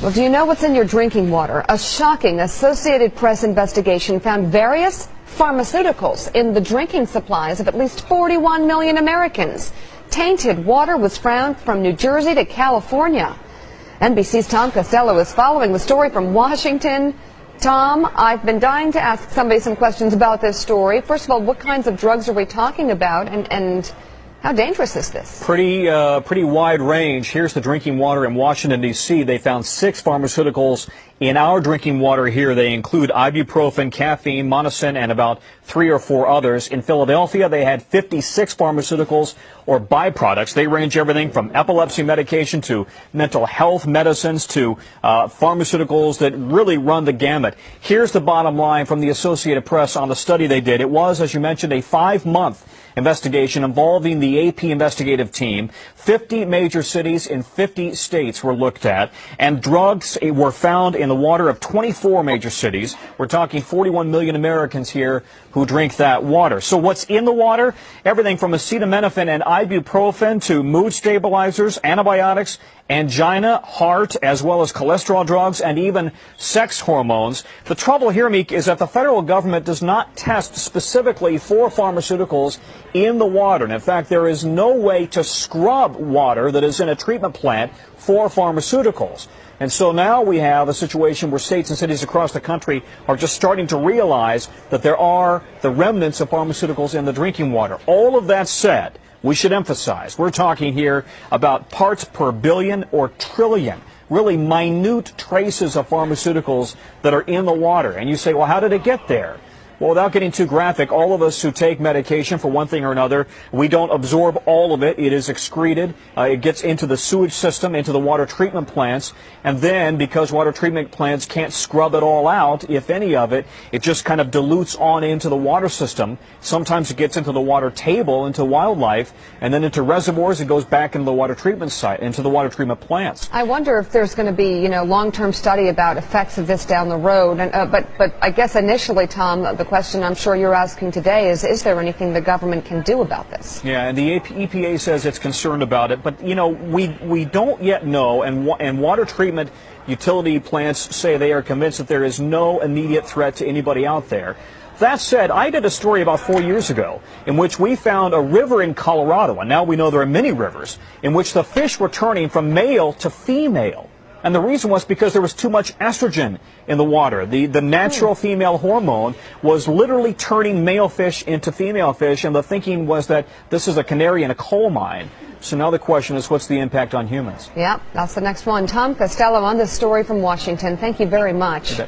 Well, do you know what's in your drinking water? A shocking Associated Press investigation found various pharmaceuticals in the drinking supplies of at least 41 million Americans. Tainted water was found from New Jersey to California. NBC's Tom Costello is following the story from Washington. Tom, I've been dying to ask somebody some questions about this story. First of all, what kinds of drugs are we talking about, and how dangerous is this? Pretty wide range. Here's the drinking water in Washington, D.C. They found 6 pharmaceuticals in our drinking water here. They include ibuprofen, caffeine, monosin, and about 3 or 4 others. In Philadelphia, they had 56 pharmaceuticals or byproducts. They range everything from epilepsy medication to mental health medicines to pharmaceuticals that really run the gamut. Here's the bottom line from the Associated Press on the study they did. It was, as you mentioned, a 5-month investigation involving the AP investigative team. 50 major cities in 50 states were looked at, and drugs were found in the water of 24 major cities. We're talking 41 million Americans here who drink that water. So what's in the water? Everything from acetaminophen and ibuprofen to mood stabilizers, antibiotics, angina, heart, as well as cholesterol drugs, and even sex hormones. The trouble here, Meek, is that the federal government does not test specifically for pharmaceuticals in the water. And in fact, there is no way to scrub water that is in a treatment plant for pharmaceuticals. And so now we have a situation where states and cities across the country are just starting to realize that there are the remnants of pharmaceuticals in the drinking water. All of that said, we should emphasize, we're talking here about parts per billion or trillion, really minute traces of pharmaceuticals that are in the water. And you say, well, how did it get there? Well, without getting too graphic, all of us who take medication for one thing or another, we don't absorb all of it. It is excreted. It gets into the sewage system, into the water treatment plants. And then, because water treatment plants can't scrub it all out, if any of it, it just kind of dilutes on into the water system. Sometimes it gets into the water table, into wildlife, and then into reservoirs. It goes back into the water treatment site, into the water treatment plants. I wonder if there's going to be, long-term study about effects of this down the road. And, but I guess initially, Tom, the question I'm sure you're asking today is there anything the government can do about this? Yeah, and the EPA says it's concerned about it, but we don't yet know, and water treatment utility plants say they are convinced that there is no immediate threat to anybody out there. That said, I did a story about 4 years ago in which we found a river in Colorado, and now we know there are many rivers, in which the fish were turning from male to female. And the reason was because there was too much estrogen in the water. The natural female hormone was literally turning male fish into female fish, and the thinking was that this is a canary in a coal mine. So now the question is, what's the impact on humans? Yeah, that's the next one. Tom Costello on this story from Washington. Thank you very much.